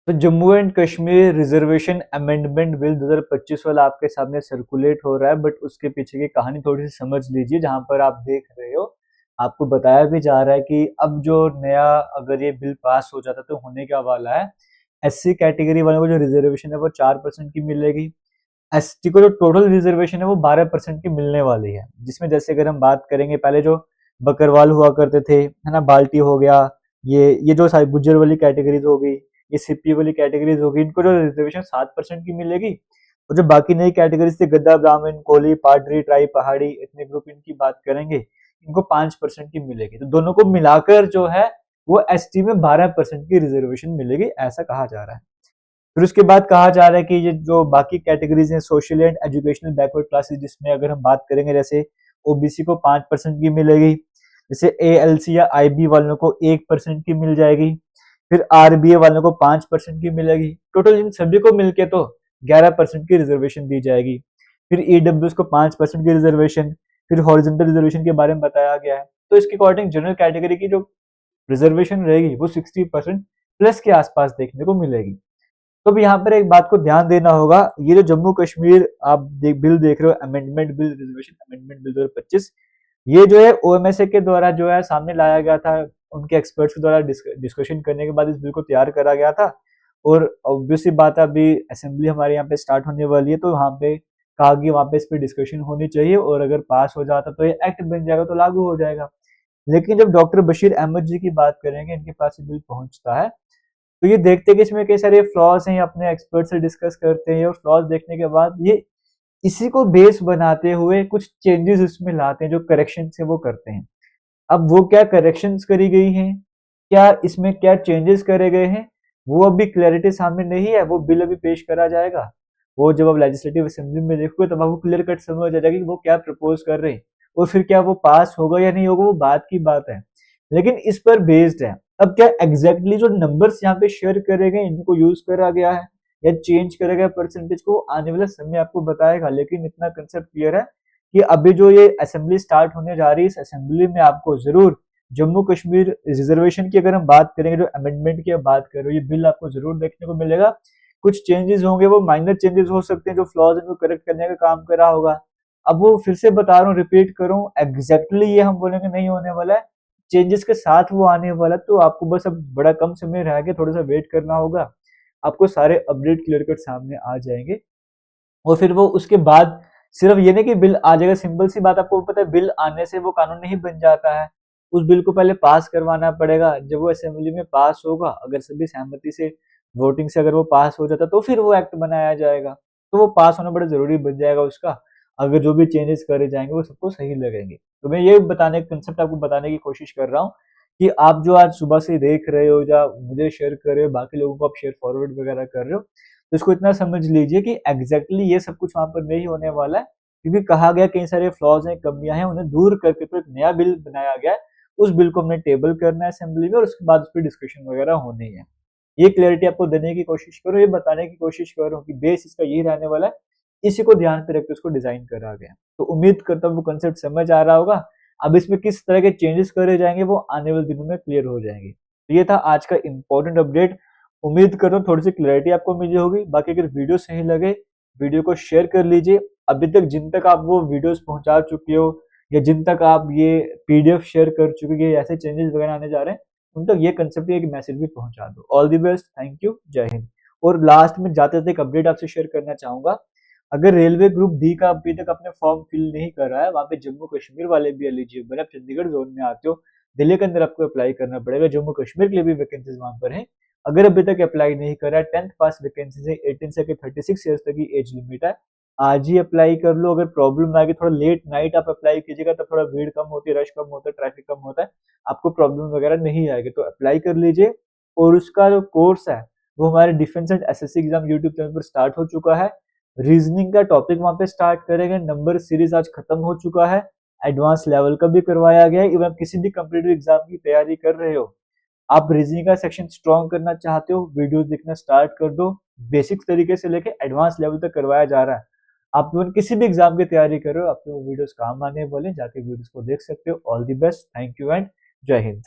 तो Jammu and Kashmir reservation amendment bill 2025 वाला आपके सामने सर्कुलेट हो रहा है, बट उसके पीछे की कहानी थोड़ी सी समझ लीजिए। जहां पर आप देख रहे हो, आपको बताया भी जा रहा है कि अब जो नया अगर ये बिल पास हो जाता तो होने क्या वाला है। एससी कैटेगरी वालों को जो रिजर्वेशन है वो 4% की मिलेगी। एसटी को जो टोटल रिजर्वेशन है वो 12% की मिलने वाली है, जिसमें जैसे अगर हम बात करेंगे, पहले जो बकरवाल हुआ करते थे, है ना, बाल्टी हो गया, ये जो सारी गुज्जर वाली कैटेगरीज हो गई, ये सीपी वाली कैटेगरीज होगी, इनको जो रिजर्वेशन 7% की मिलेगी। और जो बाकी नई कैटेगरीज थी, गद्दा, ब्राह्मण, कोली, पाडरी, ट्राई, पहाड़ी, इतने ग्रुप, इनकी बात करेंगे, इनको 5% की मिलेगी। तो दोनों को मिलाकर जो है वो एसटी में 12% की रिजर्वेशन मिलेगी, ऐसा कहा जा रहा है। फिर उसके बाद कहा जा रहा है कि ये जो बाकी कैटेगरीज हैं, social and educational backward classes, जिसमें अगर हम बात करेंगे, जैसे ओबीसी को 5% की मिलेगी, जैसे एएलसी या आईबी वालों को 1% की मिल जाएगी, फिर आरबीए वालों को 5% की मिलेगी। टोटल इन सभी को मिलके तो 11% की रिजर्वेशन दी जाएगी। फिर ईडब्ल्यूएस को 5% की रिजर्वेशन, फिर हॉरिजॉन्टल रिजर्वेशन के बारे में बताया गया है। तो इसके अकॉर्डिंग जनरल कैटेगरी की जो रिजर्वेशन रहेगी वो 60% प्लस के आसपास देखने को मिलेगी। तो अब यहाँ पर एक बात को ध्यान देना होगा, ये जो जम्मू कश्मीर आप बिल देख रहे हो, amendment bill, reservation amendment bill 2025, ये जो है ओएमएसए के द्वारा जो है सामने लाया गया था, उनके एक्सपर्ट्स के द्वारा डिस्कशन करने के बाद इस बिल को तैयार करा गया था। और ऑब्वियसली बात है, अभी असेंबली हमारे यहाँ पे स्टार्ट होने वाली है, तो वहाँ पे कहा कि वहाँ पे इस पर डिस्कशन होनी चाहिए, और अगर पास हो जाता तो ये एक्ट बन जाएगा, तो लागू हो जाएगा। लेकिन जब डॉक्टर बशीर अहमद जी की बात करेंगे, इनके पास ये बिल पहुंचता है, तो ये देखते हैं कि इसमें कई सारे फ्लॉज हैं, अपने एक्सपर्ट से डिस्कस करते हैं, और फ्लॉज देखने के बाद ये इसी को बेस बनाते हुए कुछ चेंजेस इसमें लाते हैं, जो करेक्शन है वो करते हैं। अब वो क्या करेक्शंस करी गई हैं, क्या इसमें क्या चेंजेस करे गए हैं, वो अभी क्लैरिटी सामने नहीं है। वो बिल अभी पेश करा जाएगा, वो जब आप लेजिस्लेटिव असेंबली में देखोगे तब आपको क्लियर कट समझ आ जाएगा कि वो क्या प्रपोज कर रहे हैं, और फिर क्या वो पास होगा या नहीं होगा, वो बात की बात है, लेकिन इस पर बेस्ड है। अब क्या एग्जैक्टली जो नंबर्स यहाँ पे शेयर करे गए, इनको यूज करा गया है या चेंज करा गया परसेंटेज को, आने वाला समय आपको बताएगा। लेकिन इतना कंसेप्ट क्लियर है कि अभी जो ये असेंबली स्टार्ट होने जा रही है, इस असेंबली में आपको जरूर जम्मू कश्मीर रिजर्वेशन की अगर हम बात करेंगे, जो अमेंडमेंट की बात कर रहे हो, ये बिल आपको जरूर देखने को मिलेगा। कुछ चेंजेस होंगे, वो माइनर चेंजेस हो सकते हैं, जो फ्लॉज इनको करेक्ट करने का काम करा होगा। अब वो फिर से बता रहा हूँ, रिपीट करूँ, एग्जैक्टली ये हम बोलेंगे नहीं होने वाला है, चेंजेस के साथ वो आने वाला है। तो आपको बस अब बड़ा कम समय रह गया, थोड़ा सा वेट करना होगा, आपको सारे अपडेट क्लियर कट सामने आ जाएंगे। और फिर वो उसके बाद सिर्फ ये नहीं कि बिल आ जाएगा, सिंपल सी बात, आपको पता है बिल आने से वो कानून नहीं बन जाता है। उस बिल को पहले पास करवाना पड़ेगा, जब वो असेंबली में पास होगा, अगर सभी सहमति से, वोटिंग से अगर वो पास हो जाता, तो फिर वो एक्ट बनाया जाएगा। तो वो पास होना बड़ा जरूरी बन जाएगा उसका। अगर जो भी चेंजेस करे जाएंगे वो सबको सही लगेंगे। तो मैं ये बताने कंसेप्ट आपको बताने की कोशिश कर रहा हूँ कि आप जो आज सुबह से देख रहे हो, या मुझे शेयर कर रहे हो, बाकी लोगों को आप शेयर फॉरवर्ड वगैरह कर रहे हो, तो इसको इतना समझ लीजिए कि एग्जैक्टली ये सब कुछ वहां पर नहीं होने वाला है, क्योंकि कहा गया कई सारे फ्लॉज हैं, कमियां हैं, उन्हें दूर करके तो एक नया बिल बनाया गया है। उस बिल को हमने टेबल करना है असेंबली में, और उसके बाद उस पर डिस्कशन वगैरह होनी है। ये क्लैरिटी आपको देने की कोशिश करो, ये बताने की कोशिश करो कि बेस इसका यही रहने वाला है, इसी को ध्यान पे रखकर उसको डिजाइन करा गया। तो उम्मीद करता हूँ वो कंसेप्ट समझ आ रहा होगा। अब इसमें किस तरह के चेंजेस करे जाएंगे वो आने वाले दिनों में क्लियर हो जाएंगे। तो ये था आज का इंपॉर्टेंट अपडेट। उम्मीद करो थोड़ी सी क्लैरिटी आपको मिली होगी। बाकी अगर वीडियो सही लगे, वीडियो को शेयर कर लीजिए। अभी तक जिन तक आप वो वीडियोस पहुंचा चुके हो, या जिन तक आप ये पीडीएफ शेयर कर चुके हो कि ऐसे चेंजेस वगैरह आने जा रहे हैं, उन तक ये कंसेप्ट, एक मैसेज भी पहुंचा दो। All the best, thank you, जय हिंद। और लास्ट में जाते जाते एक अपडेट आपसे शेयर करना चाहूंगा। अगर रेलवे ग्रुप डी का अभी तक आपने फॉर्म फिल नहीं करा है, वहां पे जम्मू कश्मीर वाले भी एलिजिबल है। आप चंडीगढ़ जोन में आते हो, दिल्ली के अंदर आपको अप्लाई करना पड़ेगा, जम्मू कश्मीर के लिए भी वैकेंसीज वहां पर है। अगर अभी तक अप्लाई नहीं करा है, 10th पास वैकेंसी है, 18 से 36 ईयर्स तक की एज लिमिट है, आज ही अप्लाई कर लो। अगर प्रॉब्लम आएगी, थोड़ा लेट नाइट आप अप्लाई कीजिएगा, तब थोड़ा भीड़ कम होती है, रश कम होता है, ट्रैफिक कम होता है, आपको प्रॉब्लम वगैरह नहीं आएगी, तो अप्लाई कर लीजिए। और उसका जो कोर्स है वो हमारे defence and SSC exam YouTube channel पर स्टार्ट हो चुका है। रीजनिंग का टॉपिक वहां पे स्टार्ट करेंगे, नंबर सीरीज आज खत्म हो चुका है, एडवांस लेवल का भी करवाया गया है। इवन आप किसी भी कम्पिटेटिव एग्जाम की तैयारी कर रहे हो, आप रीजनिंग का सेक्शन स्ट्रॉन्ग करना चाहते हो, वीडियोस देखना स्टार्ट कर दो। बेसिक तरीके से लेके एडवांस लेवल तक करवाया जा रहा है। आप इवन किसी भी एग्जाम की तैयारी कर रहे हो, आपको वो वीडियोस काम आने वाले, जाके वीडियोस को देख सकते हो। All the best, thank you and जय हिंद।